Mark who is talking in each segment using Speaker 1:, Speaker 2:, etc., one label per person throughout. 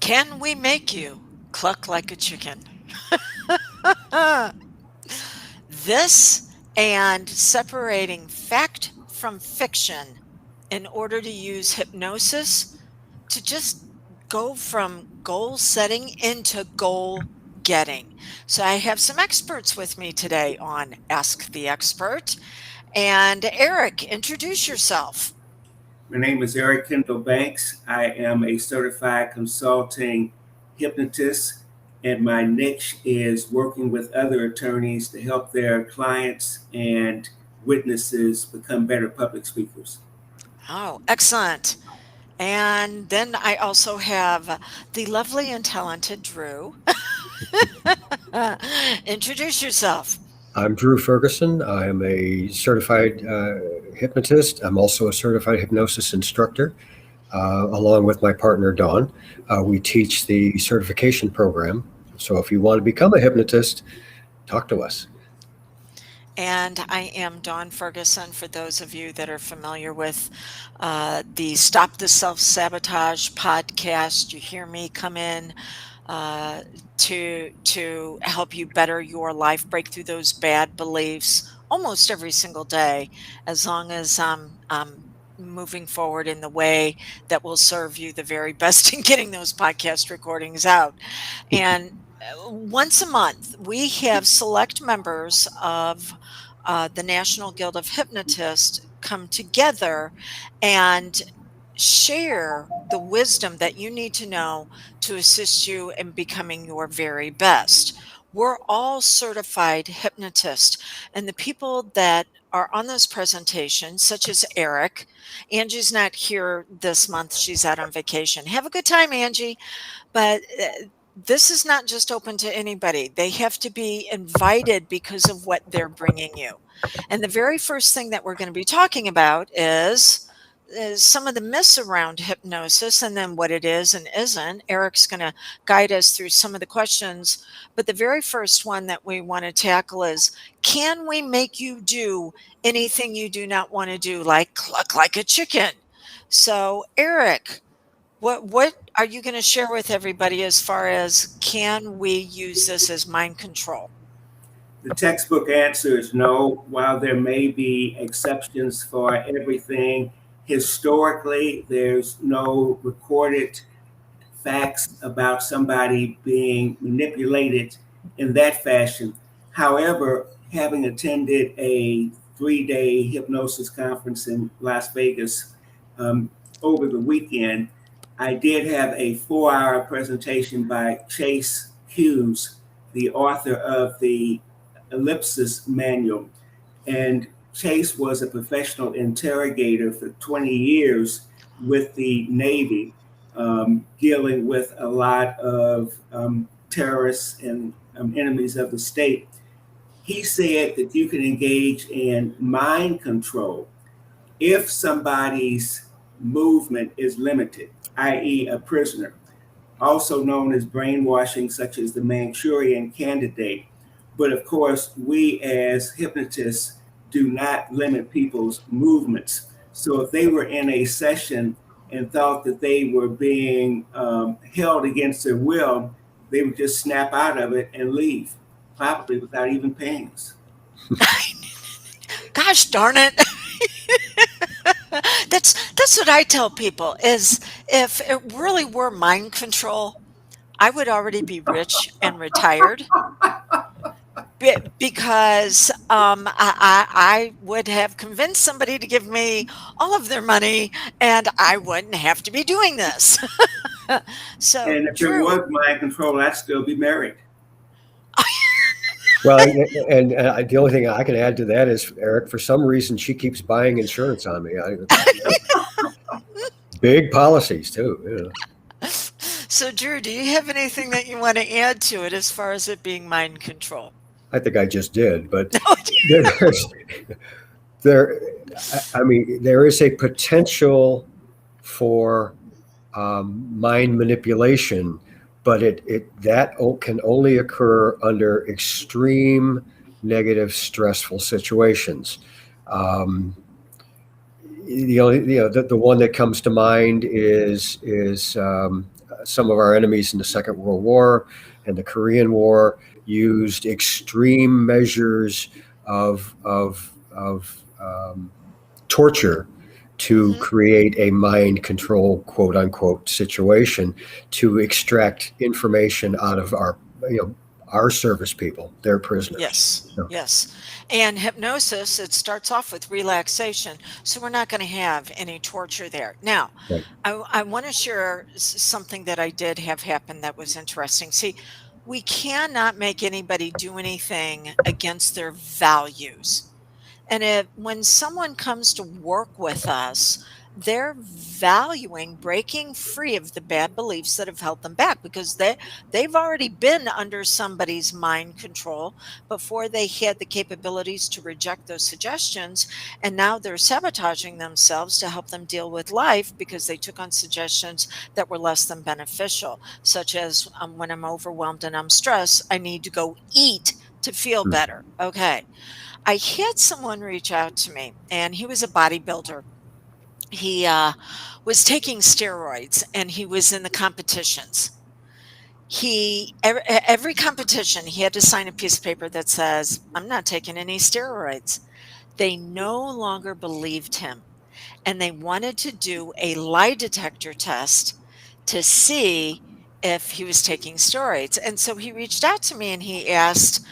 Speaker 1: Can we make you cluck like a chicken? This and separating fact from fiction in order to use hypnosis to just go from goal setting into goal getting. So I have some experts with me today on Ask the Expert. And Eric, introduce yourself.
Speaker 2: My name is Eric Kendall Banks. I am a certified consulting hypnotist, and my niche is working with other attorneys to help their clients and witnesses become better public speakers.
Speaker 1: Oh, excellent. And then I also have the lovely and talented Drew. Introduce yourself.
Speaker 3: I'm Drew Ferguson. I am a certified hypnotist. I'm also a certified hypnosis instructor, along with my partner, Dawn. We teach the certification program. So if you want to become a hypnotist, talk to us.
Speaker 1: And I am Dawn Ferguson, for those of you that are familiar with the Stop the Self Sabotage podcast. You hear me come in to help you better your life, break through those bad beliefs almost every single day, as long as I'm moving forward in the way that will serve you the very best in getting those podcast recordings out. And once a month, we have select members of the National Guild of Hypnotists come together and share the wisdom that you need to know to assist you in becoming your very best. We're all certified hypnotists, and the people that are on this presentation, such as Eric, Angie's not here this month. She's out on vacation. Have a good time, Angie. But this is not just open to anybody. They have to be invited because of what they're bringing you. And the very first thing that we're going to be talking about is some of the myths around hypnosis and then what it is and isn't. Eric's going to guide us through some of the questions. But the very first one that we want to tackle is, can we make you do anything you do not want to do, like cluck like a chicken? So, Eric, what are you going to share with everybody as far as, can we use this as mind control?
Speaker 2: The textbook answer is no. While there may be exceptions for everything, historically, there's no recorded facts about somebody being manipulated in that fashion. However, having attended a 3 day hypnosis conference in Las Vegas um, over the weekend, I did have a 4 hour presentation by Chase Hughes, the author of the Ellipsis Manual. And Chase was a professional interrogator for 20 years with the Navy, dealing with a lot of terrorists and enemies of the state. He said that you can engage in mind control if somebody's movement is limited, i.e., a prisoner, also known as brainwashing, such as the Manchurian Candidate. But of course, we as hypnotists do not limit people's movements. So if they were in a session and thought that they were being held against their will, they would just snap out of it and leave, probably without even paying us.
Speaker 1: Gosh darn it. That's what I tell people, is if it really were mind control, I would already be rich and retired, because I would have convinced somebody to give me all of their money and I wouldn't have to be doing this. So,
Speaker 2: And if it
Speaker 1: Drew.
Speaker 2: was mind control, I'd still be married.
Speaker 3: Well, and the only thing I can add to that is, Eric, for some reason, she keeps buying insurance on me. Big policies, too. Yeah.
Speaker 1: So, Drew, do you have anything that you want to add to it as far as it being mind control?
Speaker 3: I think I just did, but
Speaker 1: Oh,
Speaker 3: there is a potential for mind manipulation, but that can only occur under extreme negative, stressful situations. The only the one that comes to mind is some of our enemies in the Second World War and the Korean War used extreme measures of torture to
Speaker 1: Mhm.
Speaker 3: create a mind control, quote unquote, situation to extract information out of our service people, their prisoners.
Speaker 1: Yes,
Speaker 3: So,
Speaker 1: yes. And hypnosis, it starts off with relaxation. So we're not going to have any torture there. Now,
Speaker 3: right.
Speaker 1: I want to share something that I did have happen that was interesting. See, we cannot make anybody do anything against their values. And when someone comes to work with us, they're valuing breaking free of the bad beliefs that have held them back because they've already been under somebody's mind control before they had the capabilities to reject those suggestions. And now they're sabotaging themselves to help them deal with life because they took on suggestions that were less than beneficial, such as when I'm overwhelmed and I'm stressed, I need to go eat to feel
Speaker 3: Mm.
Speaker 1: better. Okay. I had someone reach out to me, and he was a bodybuilder. He was taking steroids, and he was in the competitions. Every competition, he had to sign a piece of paper that says, "I'm not taking any steroids." They no longer believed him, and they wanted to do a lie detector test to see if he was taking steroids. And so he reached out to me and he asked,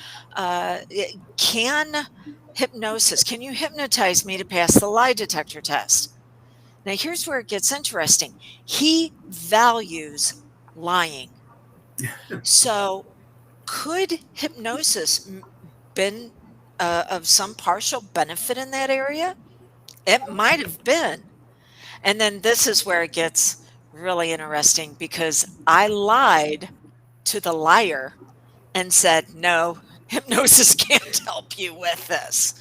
Speaker 1: "Can can you hypnotize me to pass the lie detector test?" Now, here's where it gets interesting. He values lying. So, could hypnosis been of some partial benefit in that area? It might have been. And then this is where it gets really interesting because I lied to the liar and said, "No, hypnosis can't help you with this."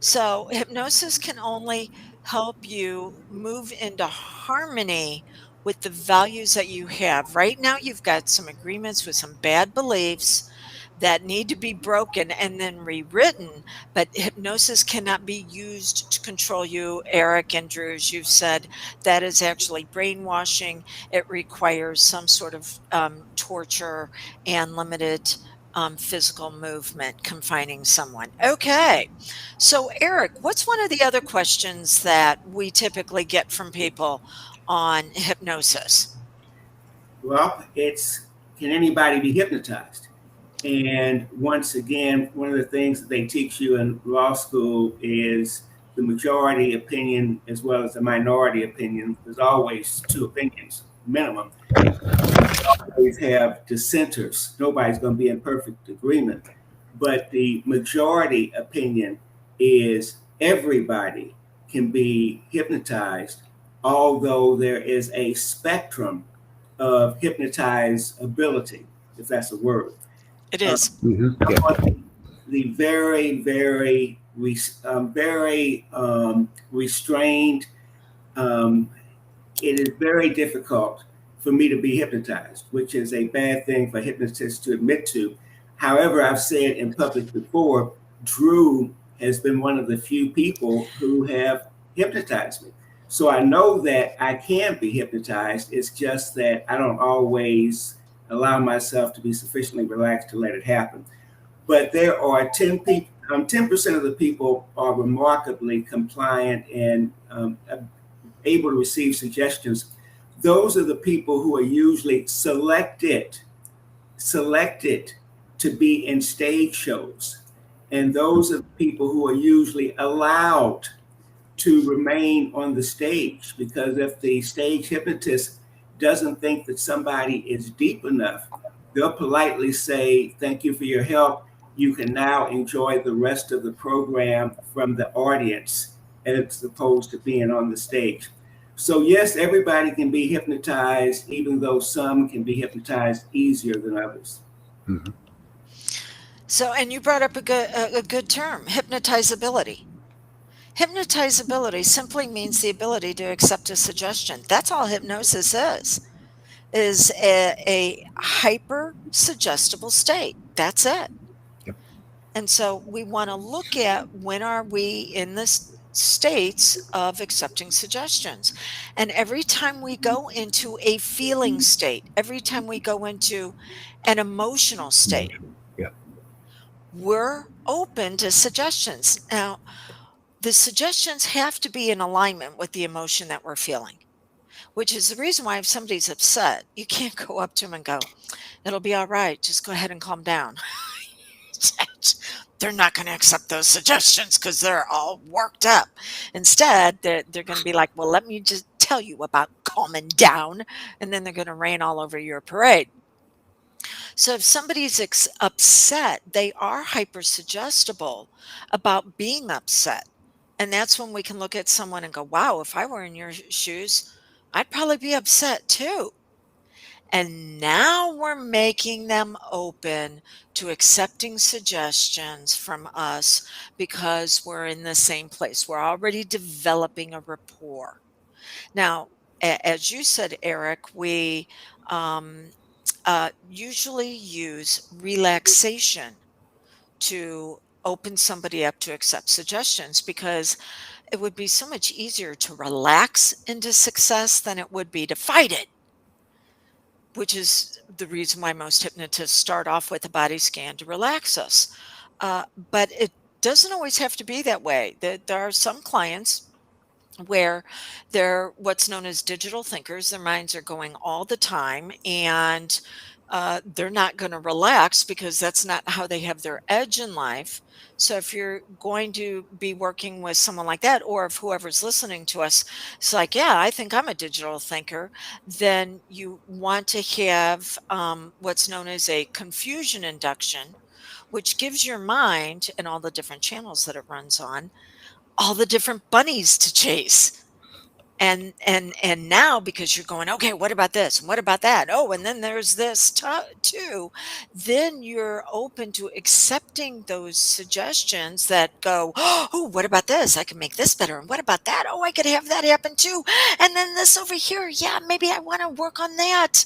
Speaker 1: So, hypnosis can only help you move into harmony with the values that you have. Right now, you've got some agreements with some bad beliefs that need to be broken and then rewritten, but hypnosis cannot be used to control you. Eric and Drew, as you've said, that is actually brainwashing. It requires some sort of torture and limited physical movement, confining someone. Okay. So, Eric, what's one of the other questions that we typically get from people on hypnosis?
Speaker 2: Well, it's, can anybody be hypnotized? And once again, one of the things that they teach you in law school is the majority opinion as well as the minority opinion. There's always two opinions minimum. Always have dissenters. Nobody's going to be in perfect agreement. But the majority opinion is everybody can be hypnotized, although there is a spectrum of hypnotizability, if that's a word.
Speaker 1: It
Speaker 2: Uh,
Speaker 1: is.
Speaker 3: Yeah.
Speaker 2: the very restrained, um, it is very difficult for me to be hypnotized, which is a bad thing for hypnotists to admit to. However, I've said in public before, Drew has been one of the few people who have hypnotized me. So I know that I can be hypnotized. It's just that I don't always allow myself to be sufficiently relaxed to let it happen. But there are 10 people, 10% of the people are remarkably compliant and able to receive suggestions. Those are the people who are usually selected to be in stage shows. And those are the people who are usually allowed to remain on the stage, because if the stage hypnotist doesn't think that somebody is deep enough, they'll politely say, "Thank you for your help. You can now enjoy the rest of the program from the audience as opposed to being on the stage." So, yes, everybody can be hypnotized, even though some can be hypnotized easier than others.
Speaker 3: Mhm.
Speaker 1: So, and you brought up a good term, hypnotizability. Hypnotizability simply means the ability to accept a suggestion. That's all hypnosis is a hyper suggestible state. That's it.
Speaker 3: Yep.
Speaker 1: And so we want to look at when are we in this states of accepting suggestions. And every time we go into a feeling state, every time we go into an emotional state,
Speaker 3: Emotional. Yeah.
Speaker 1: we're open to suggestions. Now, the suggestions have to be in alignment with the emotion that we're feeling, which is the reason why if somebody's upset, you can't go up to them and go, "It'll be all right. Just go ahead and calm down." They're not going to accept those suggestions because they're all worked up. Instead, they're going to be like, "Well, let me just tell you about calming down." And then they're going to rain all over your parade. So if somebody's upset, they are hypersuggestible about being upset. And that's when we can look at someone and go, "Wow, if I were in your shoes, I'd probably be upset too." And now we're making them open to accepting suggestions from us because we're in the same place. We're already developing a rapport. Now, as you said, Eric, we um, usually use relaxation to open somebody up to accept suggestions because it would be so much easier to relax into success than it would be to fight it, which is the reason why most hypnotists start off with a body scan to relax us. But it doesn't always have to be that way. There are some clients where they're what's known as digital thinkers. Their minds are going all the time, and they're not going to relax because that's not how they have their edge in life. So, if you're going to be working with someone like that, or if whoever's listening to us is like, "Yeah, I think I'm a digital thinker," then you want to have what's known as a confusion induction, which gives your mind and all the different channels that it runs on all the different bunnies to chase. And now because you're going, "Okay, what about this? And what about that? Oh, and then there's this too." Then you're open to accepting those suggestions that go, "Oh, what about this? I can make this better. And what about that? Oh, I could have that happen too. And then this over here. Yeah, maybe I want to work on that."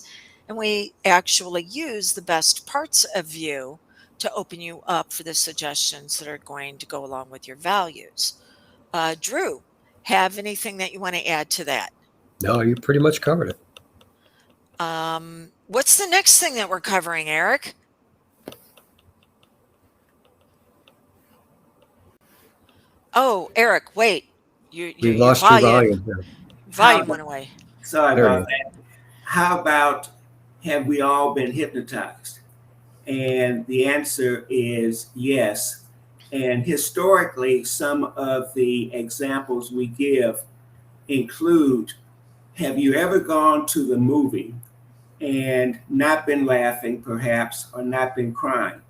Speaker 1: And we actually use the best parts of you to open you up for the suggestions that are going to go along with your values. Drew, have anything that you want to add to that?
Speaker 3: No, you pretty much covered it.
Speaker 1: What's the next thing that we're covering, Eric? Oh, Eric, wait.
Speaker 3: We
Speaker 1: Your
Speaker 3: lost your
Speaker 1: volume
Speaker 3: volume there.
Speaker 2: How
Speaker 1: volume
Speaker 2: about,
Speaker 1: went away.
Speaker 2: sorry
Speaker 3: There
Speaker 2: about
Speaker 3: you
Speaker 2: that. How about, have we all been hypnotized? And the answer is yes. And historically, some of the examples we give include, have you ever gone to the movie and not been laughing, perhaps, or not been crying?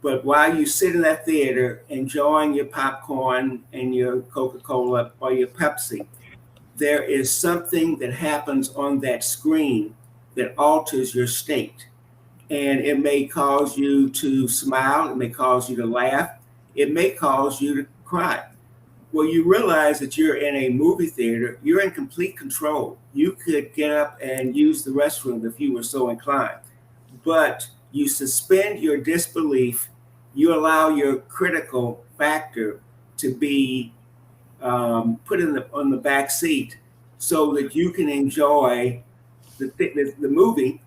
Speaker 2: But while you sit in that theater enjoying your popcorn and your Coca Cola or your Pepsi, there is something that happens on that screen that alters your state. And it may cause you to smile, it may cause you to laugh, it may cause you to cry. Well, you realize that you're in a movie theater, you're in complete control. You could get up and use the restroom if you were so inclined, but you suspend your disbelief, you allow your critical factor to be put on the back seat so that you can enjoy the movie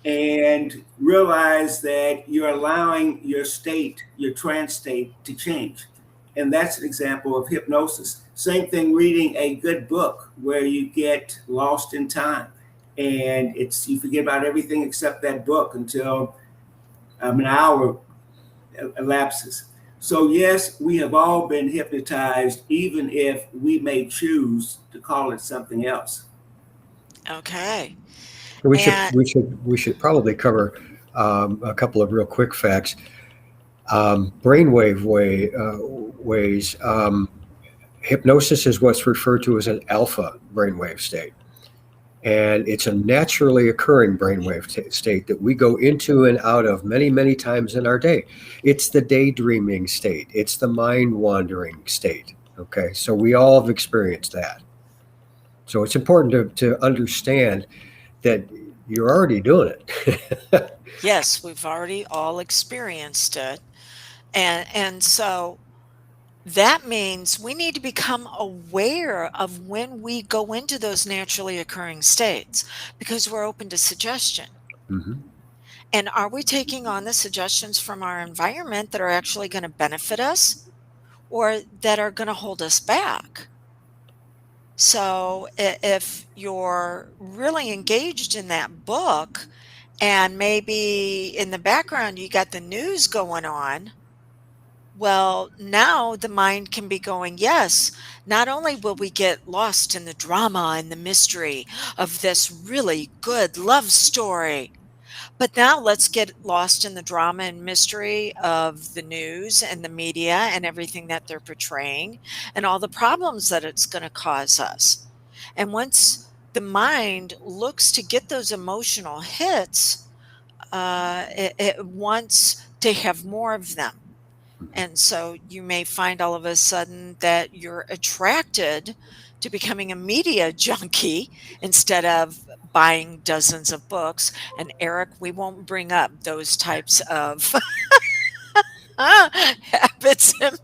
Speaker 2: and realize that you're allowing your state, your trance state, to change. And that's an example of hypnosis. Same thing reading a good book where you get lost in time and it's you forget about everything except that book until an hour elapses. So yes, we have all been hypnotized, even if we may choose to call it something else.
Speaker 1: Okay.
Speaker 3: We should
Speaker 1: And
Speaker 3: we should we should probably cover a couple of real quick facts. Brainwave ways. Hypnosis is what's referred to as an alpha brainwave state, and it's a naturally occurring brainwave state that we go into and out of many, many times in our day. It's the daydreaming state. It's the mind wandering state. Okay, so we all have experienced that. So it's important to understand that you're already doing it.
Speaker 1: yes, we've already all experienced it. And so That means we need to become aware of when we go into those naturally occurring states because we're open to suggestion.
Speaker 3: Hmm.
Speaker 1: And are we taking on the suggestions from our environment that are actually going to benefit us or that are going to hold us back? So if you're really engaged in that book and maybe in the background you got the news going on, well, now the mind can be going, yes, not only will we get lost in the drama and the mystery of this really good love story, but now let's get lost in the drama and mystery of the news and the media and everything that they're portraying and all the problems that it's going to cause us. And once the mind looks to get those emotional hits, it wants to have more of them. And so you may find all of a sudden that you're attracted to becoming a media junkie instead of buying dozens of books. And Eric, we won't bring up those types of habits and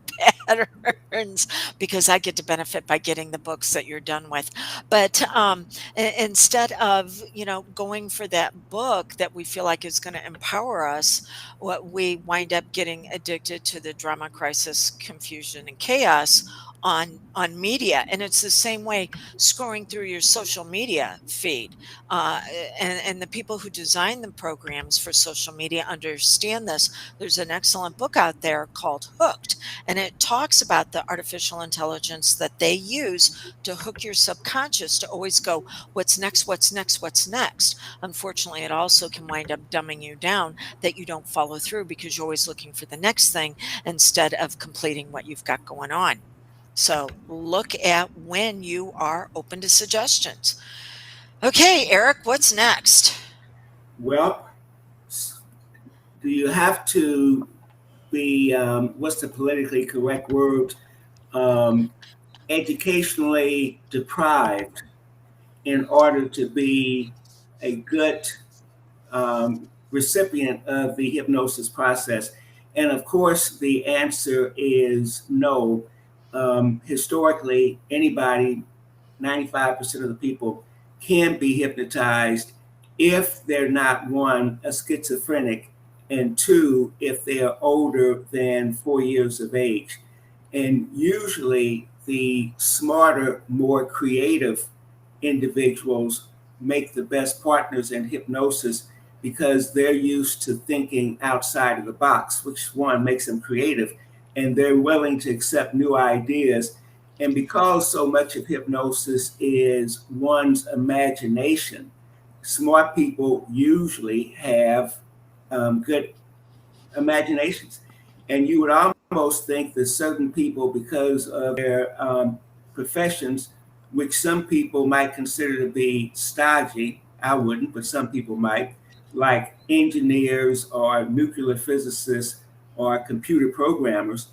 Speaker 1: patterns because I get to benefit by getting the books that you're done with. But instead of going for that book that we feel like is going to empower us, what we wind up getting addicted to the drama, crisis, confusion, and chaos on media. And it's the same way scrolling through your social media feed. And the people who design the programs for social media understand this. There's an excellent book out there called Hooked, and it talks about the artificial intelligence that they use to hook your subconscious to always go, what's next, what's next, what's next. Unfortunately, it also can wind up dumbing you down that you don't follow through because you're always looking for the next thing instead of completing what you've got going on. So look at when you are open to suggestions. Okay, Eric, what's next?
Speaker 2: Well, do you have to be, what's the politically correct word, um, educationally deprived in order to be a good recipient of the hypnosis process? And of course, the answer is no. Historically, anybody, 95% of the people, can be hypnotized if they're not, one, a schizophrenic, and two, if they are older than 4 years of age. And usually, the smarter, more creative individuals make the best partners in hypnosis because they're used to thinking outside of the box, which one makes them creative, and they're willing to accept new ideas. And because so much of hypnosis is one's imagination, smart people usually have good imaginations. And you would almost think that certain people, because of their professions, which some people might consider to be stodgy, I wouldn't, but some people might, like engineers or nuclear physicists or computer programmers,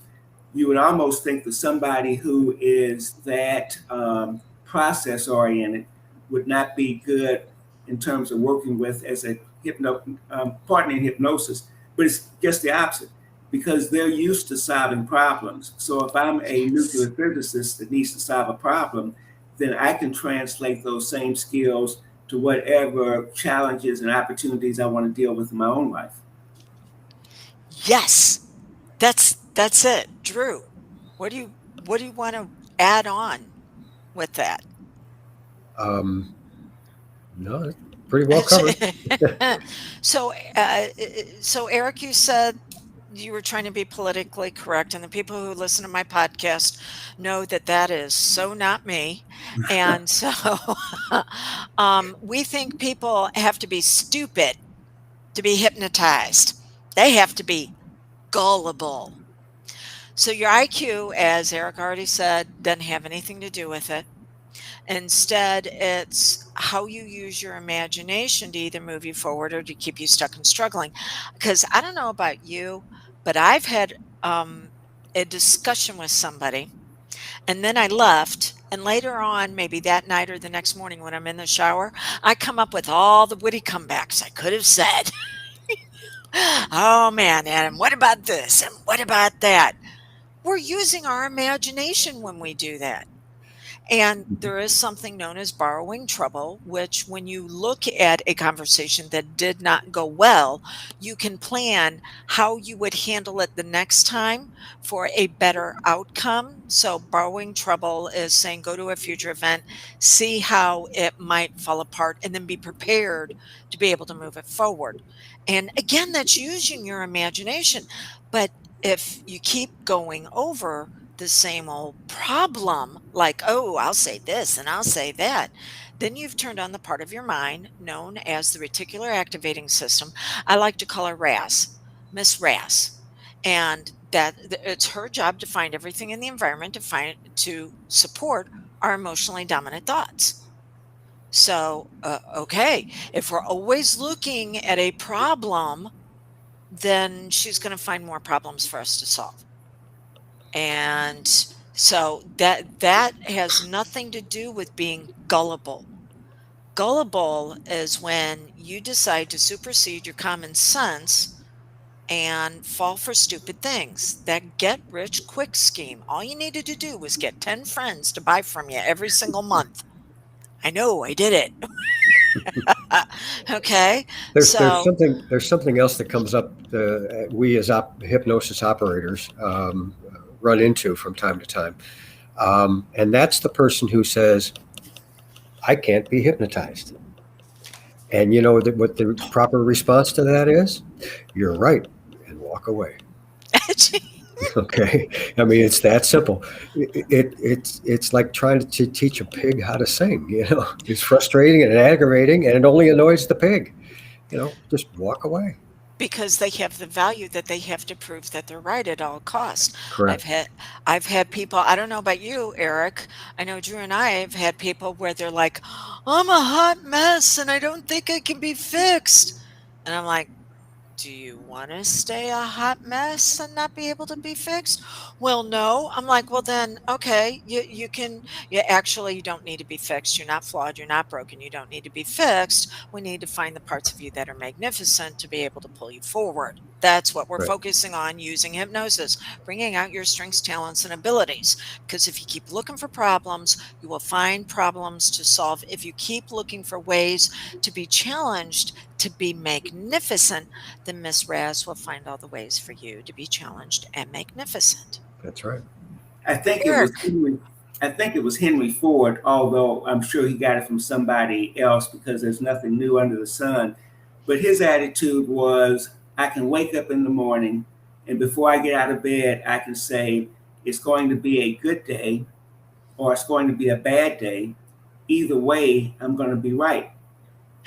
Speaker 2: you would almost think that somebody who is that process oriented would not be good in terms of working with as a partner in hypnosis, but it's just the opposite because they're used to solving problems. So if I'm a
Speaker 1: Yes.
Speaker 2: nuclear physicist that needs to solve a problem, then I can translate those same skills to whatever challenges and opportunities I want to deal with in my own life.
Speaker 1: Yes. That's it. Drew, what do you want to add on with that?
Speaker 3: Um, no, it's pretty well covered.
Speaker 1: So, so Eric, you said you were trying to be politically correct, and the people who listen to my podcast know that that is so not me. And so, we think people have to be stupid to be hypnotized. They have to be gullible. So your IQ, as Eric already said, doesn't have anything to do with it. Instead, it's how you use your imagination to either move you forward or to keep you stuck and struggling. Because I don't know about you, but I've had a discussion with somebody and then I left. And later on, maybe that night or the next morning when I'm in the shower, I come up with all the witty comebacks I could have said. Oh man, Adam, what about this? And what about that? We're using our imagination when we do that. And
Speaker 3: Mhm.
Speaker 1: there is something known as borrowing trouble, which, when you look at a conversation that did not go well, you can plan how you would handle it the next time for a better outcome. So, borrowing trouble is saying go to a future event, see how it might fall apart, and then be prepared to be able to move it forward. And again, that's using your imagination. But if you keep going over the same old problem, like, oh, I'll say this and I'll say that, then you've turned on the part of your mind known as the reticular activating system. I like to call her RAS, Miss RAS. And it's her job to find everything in the environment to support our emotionally dominant thoughts. So, okay, if we're always looking at a problem, then she's going to find more problems for us to solve. And so that has nothing to do with being gullible. Gullible is when you decide to supersede your common sense and fall for stupid things. That get rich quick scheme. All you needed to do was get 10 friends to buy from you every single month. I know, I did it. Okay.
Speaker 3: There's
Speaker 1: So,
Speaker 3: something else that comes up. We as hypnosis operators run into from time to time, and that's the person who says, "I can't be hypnotized." And you know what the proper response to that is? You're right, and walk away. Okay, I mean it's that simple. It's like trying to teach a pig how to sing. You know, it's frustrating and aggravating, and it only annoys the pig. You know, just walk away.
Speaker 1: because they have the value that they have to prove that they're right at all costs. I've
Speaker 3: Correct.
Speaker 1: had I've had people, I don't know about you, Eric. I know Drew and I have had people where they're like, "I'm a hot mess and I don't think I can be fixed." And I'm like, do you want to stay a hot mess and not be able to be fixed? Well, no. I'm like, well then, okay, you can, you actually, you don't need to be fixed. You're not flawed, you're not broken, you don't need to be fixed. We need to find the parts of you that are magnificent to be able to pull you forward. That's what we're
Speaker 3: Right.
Speaker 1: focusing on using hypnosis, bringing out your strengths, talents, and abilities. Because if you keep looking for problems, you will find problems to solve. If you keep looking for ways to be challenged, to be magnificent, then Miss Raz will find all the ways for you to be challenged and magnificent.
Speaker 3: That's right.
Speaker 2: I think it was
Speaker 1: Eric,
Speaker 2: Henry. I think it was Henry Ford, although I'm sure he got it from somebody else because there's nothing new under the sun. But his attitude was, I can wake up in the morning, and before I get out of bed, I can say it's going to be a good day or it's going to be a bad day. Either way, I'm going to be right.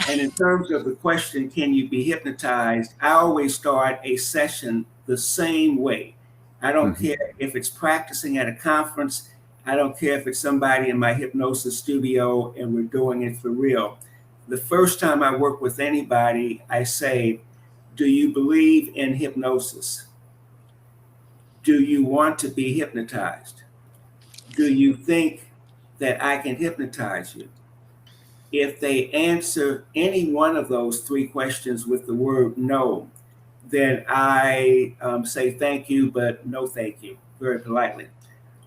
Speaker 2: And in terms of the question, can you be hypnotized? I always start a session the same way. I don't
Speaker 3: Hmm.
Speaker 2: care if it's practicing at a conference. I don't care if it's somebody in my hypnosis studio and we're doing it for real. The first time I work with anybody, I say, do you believe in hypnosis? Do you want to be hypnotized? Do you think that I can hypnotize you? If they answer any one of those three questions with the word no, then I say thank you, but no thank you, very politely.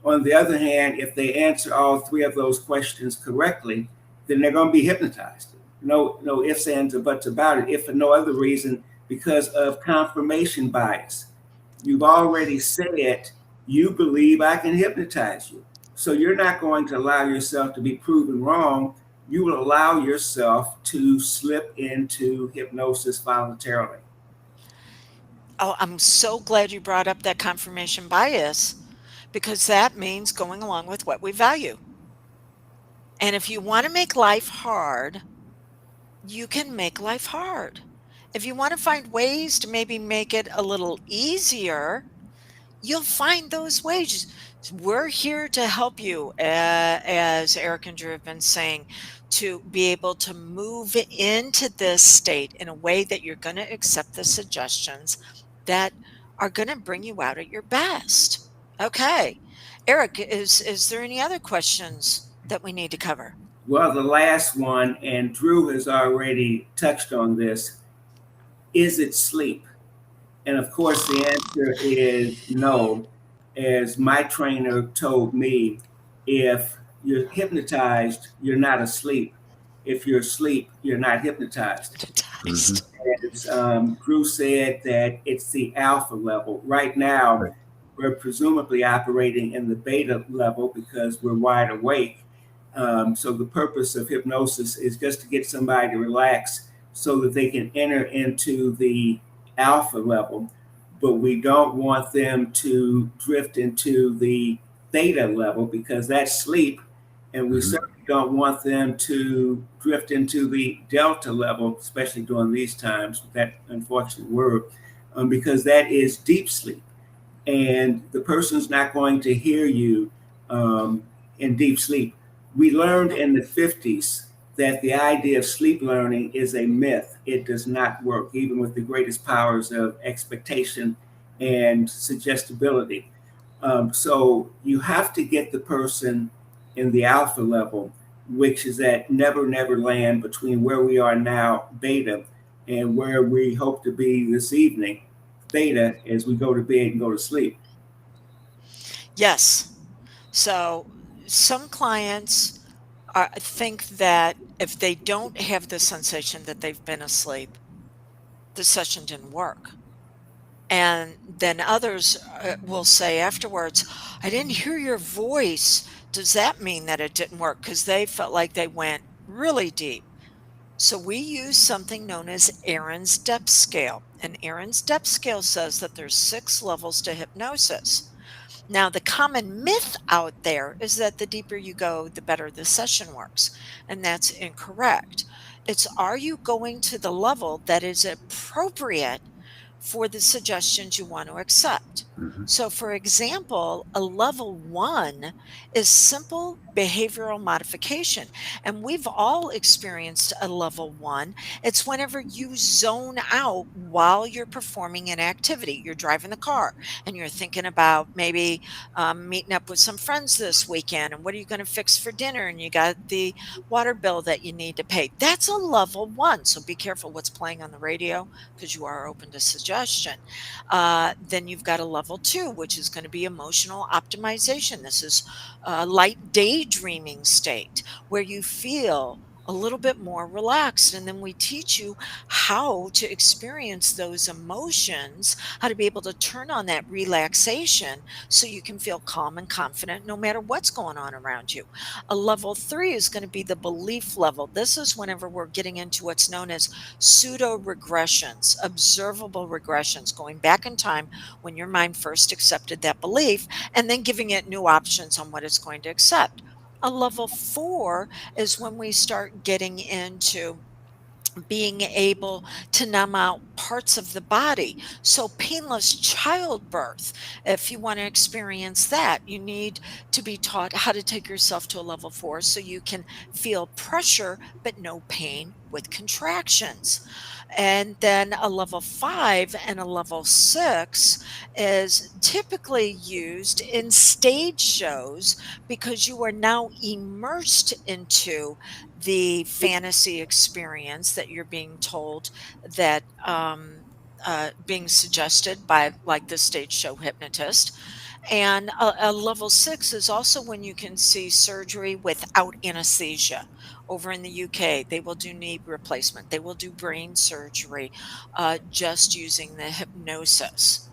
Speaker 2: On the other hand, if they answer all three of those questions correctly, then they're going to be hypnotized. No ifs, ands, or buts about it, if for no other reason, because of confirmation bias. You've already said you believe I can hypnotize you. So you're not going to allow yourself to be proven wrong. You will allow yourself to slip into hypnosis voluntarily.
Speaker 1: oh, I'm so glad you brought up that confirmation bias because that means going along with what we value. And if you want to make life hard, you can make life hard. If you want to find ways to maybe make it a little easier, you'll find those ways. We're here to help you, as Eric and Drew have been saying, to be able to move into this state in a way that you're going to accept the suggestions that are going to bring you out at your best. Okay. Eric, is there any other questions that we need to cover?
Speaker 2: Well, the last one, and Drew has already touched on this, is it sleep? And of course, the answer is no. as my trainer told me, if you're hypnotized, you're not asleep. If you're asleep, you're not hypnotized.
Speaker 3: Hmm.
Speaker 1: Hypnotized.
Speaker 2: As Drew said, that it's the alpha level. Right now,
Speaker 3: Right.
Speaker 2: we're presumably operating in the beta level because we're wide awake. So the purpose of hypnosis is just to get somebody to relax so that they can enter into the alpha level. But we don't want them to drift into the theta level because that's sleep. And we
Speaker 3: Hmm.
Speaker 2: certainly don't want them to drift into the delta level, especially during these times with that unfortunate word, because that is deep sleep. And the person's not going to hear you um, in deep sleep. We learned
Speaker 1: No.
Speaker 2: in the 50s that the idea of sleep learning is a myth. It does not work, even with the greatest powers of expectation and suggestibility. So you have to get the person in the alpha level, which is at never, never land between where we are now, beta, and where we hope to be this evening, theta, as we go to bed and go to sleep.
Speaker 1: Yes. So some clients think that if they don't have the sensation that they've been asleep, the session didn't work. And then others will say afterwards, I didn't hear your voice. Does that mean that it didn't work? Because they felt like they went really deep. So we use something known as Aaron's depth scale. And Aaron's depth scale says that there's 6 levels to hypnosis. Now, the common myth out there is that the deeper you go, the better the session works. And that's incorrect. It's, are you going to the level that is appropriate for the suggestions you want to accept?
Speaker 3: Hmm.
Speaker 1: So, for example, a level 1 is simple behavioral modification. And we've all experienced a level 1. It's whenever you zone out while you're performing an activity. You're driving the car and you're thinking about maybe meeting up with some friends this weekend, and what are you going to fix for dinner, and you got the water bill that you need to pay. That's a level 1, so be careful what's playing on the radio because you are open to suggestion. Then you've got a level 2, which is going to be emotional optimization. This is a light daydreaming state where you feel a little bit more relaxed. And then we teach you how to experience those emotions, how to be able to turn on that relaxation so you can feel calm and confident no matter what's going on around you. A level 3 is going to be the belief level. This is whenever we're getting into what's known as pseudo regressions, observable regressions, going back in time when your mind first accepted that belief and then giving it new options on what it's going to accept. A level 4 is when we start getting into being able to numb out parts of the body. So, painless childbirth, if you want to experience that, you need to be taught how to take yourself to a level 4 so you can feel pressure but no pain with contractions. And then a level 5 and a level 6 is typically used in stage shows because you are now immersed into the fantasy experience that you're being told that being suggested by like the stage show hypnotist. And a level 6 is also when you can see surgery without anesthesia. Over in the UK, they will do knee replacement, they will do brain surgery just using the hypnosis.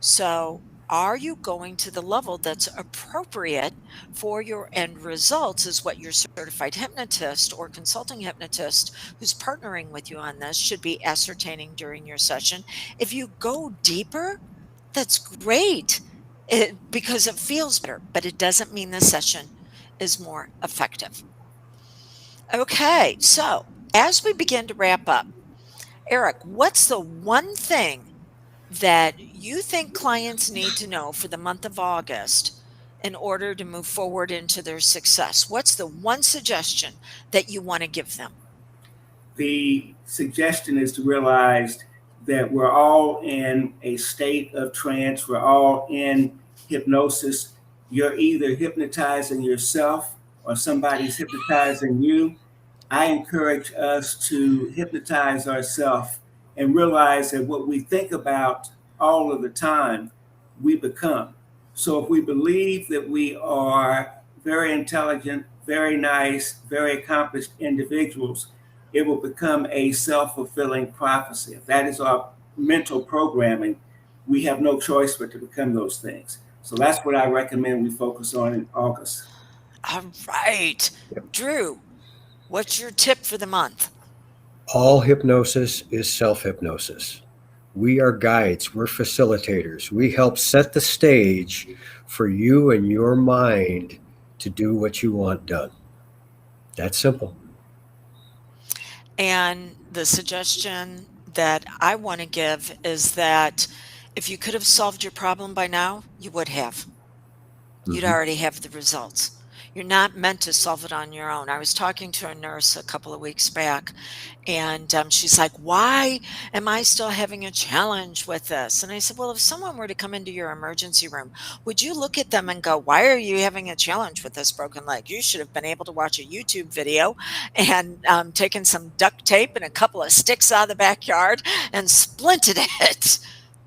Speaker 1: So, are you going to the level that's appropriate for your end results? Is what your certified hypnotist or consulting hypnotist who's partnering with you on this should be ascertaining during your session. If you go deeper, that's great because it feels better, but it doesn't mean the session is more effective. Okay, so as we begin to wrap up, Eric, what's the one thing that you think clients need to know for the month of August in order to move forward into their success? What's the one suggestion that you want to give them?
Speaker 2: The suggestion is to realize that we're all in a state of trance, we're all in hypnosis. You're either hypnotizing yourself or somebody's hypnotizing you. I encourage us to hypnotize ourselves and realize that what we think about all of the time, we become. So if we believe that we are very intelligent, very nice, very accomplished individuals, it will become a self fulfilling prophecy. If that is our mental programming, we have no choice but to become those things. So that's what I recommend we focus on in August.
Speaker 1: All right. Drew, what's your tip for the month?
Speaker 3: All hypnosis is self hypnosis. We are guides, we're facilitators. We help set the stage for you and your mind to do what you want done. That's simple.
Speaker 1: And the suggestion that I want to give is that if you could have solved your problem by now, you would have. You'd
Speaker 3: Hmm.
Speaker 1: already have the results. You're not meant to solve it on your own. I was talking to a nurse a couple of weeks back, and she's like, "Why am I still having a challenge with this?" And I said, "Well, if someone were to come into your emergency room, would you look at them and go, 'Why are you having a challenge with this broken leg? You should have been able to watch a YouTube video and taken some duct tape and a couple of sticks out of the backyard and splinted it.'"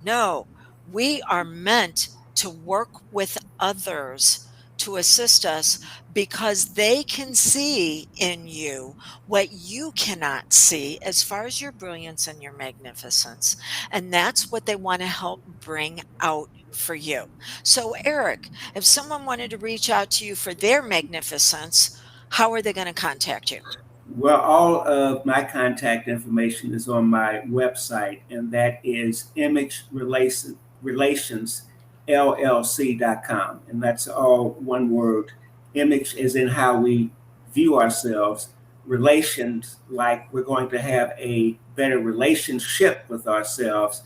Speaker 1: No, we are meant to work with others to assist us because they can see in you what you cannot see as far as your brilliance and your magnificence. And that's what they want to help bring out for you. So, Eric, if someone wanted to reach out to you for their magnificence, how are they going to contact you?
Speaker 2: Well, all of my contact information is on my website, and that is imagerations.llc.com. And that's all one word. Image is in how we view ourselves, relations, like we're going to have a better relationship with ourselves,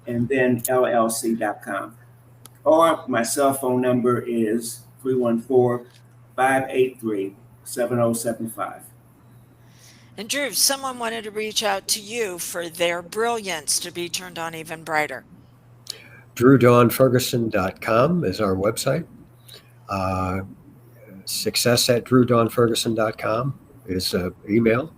Speaker 2: and then llc.com. Or my cell phone number is 314-583-7075.
Speaker 1: And Drew, if someone wanted to reach out to you for their brilliance to be turned on even brighter.
Speaker 3: DrewDawnFerguson.com is our website. Uh, success at DrewDawnFerguson.com is email.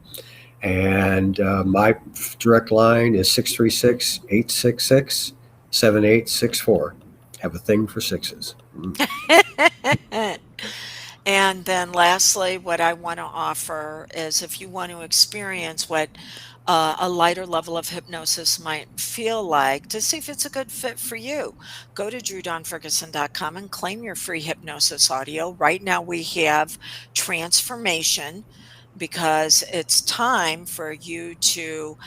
Speaker 3: And my direct line is 636-866-7864. Have a thing for sixes.
Speaker 1: And then lastly, what I want to offer is if you want to experience what a lighter level of hypnosis might feel like to see if it's a good fit for you, go to drewdonferguson.com and claim your free hypnosis audio. Right now, we have transformation because it's time for you to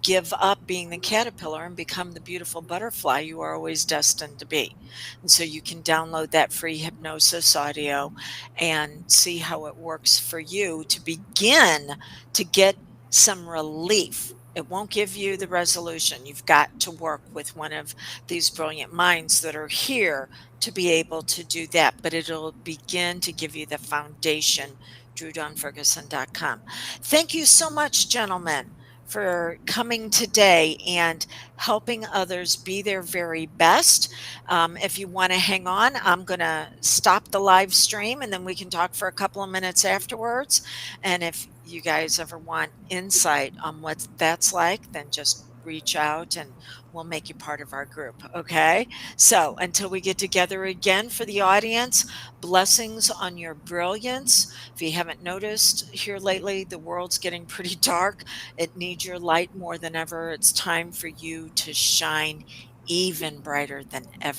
Speaker 1: give up being the caterpillar and become the beautiful butterfly you are always destined to be. And so you can download that free hypnosis audio and see how it works for you to begin to get some relief. It won't give you the resolution. You've got to work with one of these brilliant minds that are here to be able to do that, but it'll begin to give you the foundation. DrewDonFerguson.com. Thank you so much, gentlemen, for coming today and helping others be their very best. If you want to hang on, I'm going to stop the live stream and then we can talk for a couple of minutes afterwards. And if you guys ever want insight on what that's like, then just reach out and we'll make you part of our group. Okay. So until we get together again, for the audience, blessings on your brilliance. If you haven't noticed here lately, the world's getting pretty dark. It needs your light more than ever. It's time for you to shine even brighter than ever